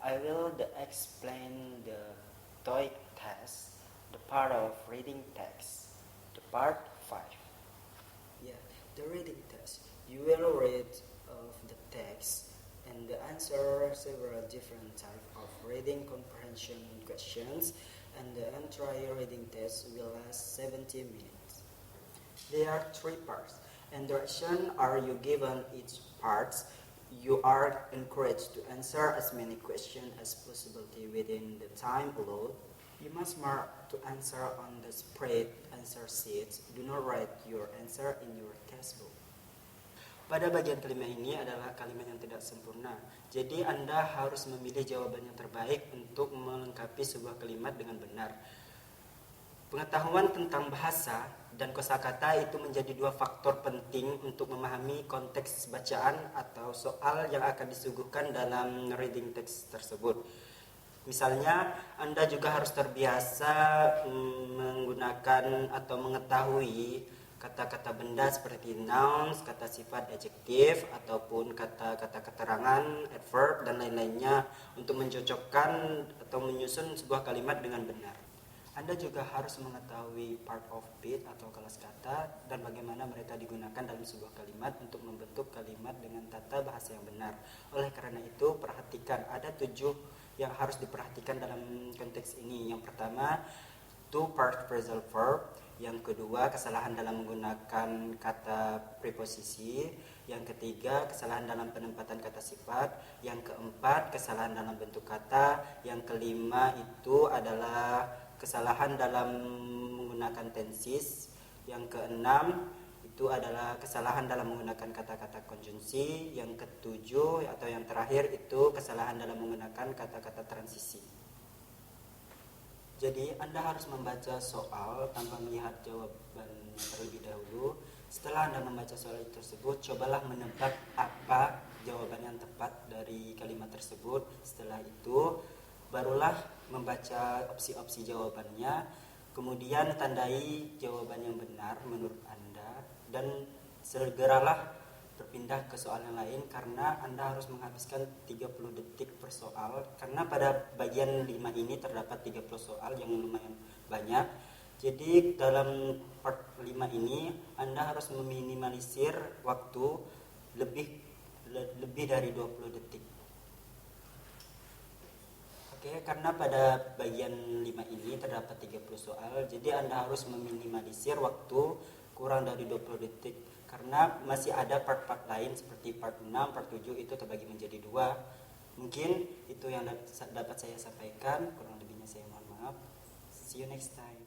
I will explain the TOEIC test, the part of reading text, the part 5. Yeah, the reading test. You will read of the text and answer several different types of reading comprehension questions, and the entire reading test will last 70 minutes. There are 3 parts, and directions are you given each part. You are encouraged to answer as many questions as possible within the time allowed. You must mark to answer on the spread answer sheets. Do not write your answer in your textbook. Pada bagian kelima ini adalah kalimat yang tidak sempurna. Jadi Anda harus memilih jawaban yang terbaik untuk melengkapi sebuah kalimat dengan benar. Pengetahuan tentang bahasa dan kosakata itu menjadi 2 faktor penting untuk memahami konteks bacaan atau soal yang akan disuguhkan dalam reading text tersebut. Misalnya, Anda juga harus terbiasa menggunakan atau mengetahui kata-kata benda seperti nouns, kata sifat adjektif, ataupun kata-kata keterangan, adverb, dan lain-lainnya untuk mencocokkan atau menyusun sebuah kalimat dengan benar. Anda juga harus mengetahui part of speech atau kelas kata dan bagaimana mereka digunakan dalam sebuah kalimat untuk membentuk kalimat dengan tata bahasa yang benar. Oleh karena itu, perhatikan ada 7 yang harus diperhatikan dalam konteks ini. Yang pertama, 2 part phrasal verb. Yang kedua, kesalahan dalam menggunakan kata preposisi. Yang ketiga, kesalahan dalam penempatan kata sifat. Yang keempat, kesalahan dalam bentuk kata. Yang kelima itu adalah kesalahan dalam menggunakan tenses. Yang keenam itu adalah kesalahan dalam menggunakan kata-kata konjungsi. Yang ketujuh atau yang terakhir itu kesalahan dalam menggunakan kata-kata transisi. Jadi Anda harus membaca soal tanpa melihat jawaban terlebih dahulu. Setelah Anda membaca soal tersebut, cobalah menebak apa jawaban yang tepat dari kalimat tersebut. Setelah itu, barulah membaca opsi-opsi jawabannya. Kemudian tandai jawaban yang benar menurut Anda dan segeralah berpindah ke soal yang lain karena Anda harus menghabiskan 30 detik per soal karena pada bagian 5 ini terdapat 30 soal yang lumayan banyak. Jadi dalam part 5 ini Anda harus meminimalisir waktu lebih dari 20 detik. Oke, karena pada bagian 5 ini terdapat 30 soal, jadi Anda harus meminimalisir waktu kurang dari 20 detik karena masih ada part-part lain seperti part 6, part 7 itu terbagi menjadi 2. Mungkin itu yang dapat saya sampaikan, kurang lebihnya saya mohon maaf. See you next time.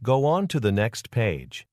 Go on to the next page.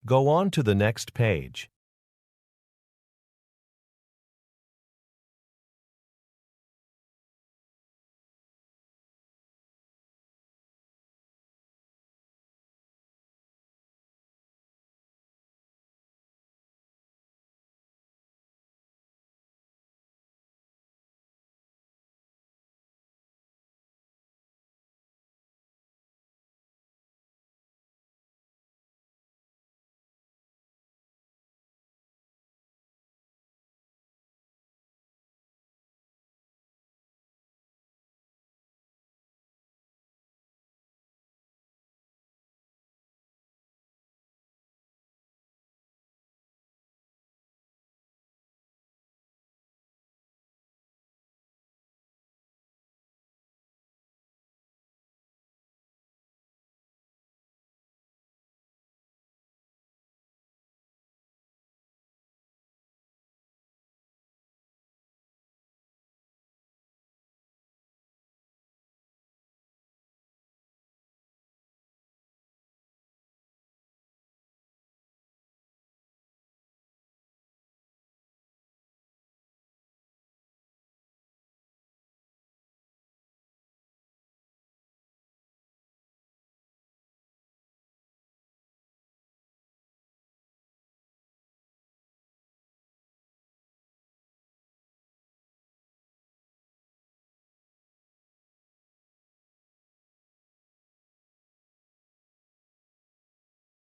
Go on to the next page.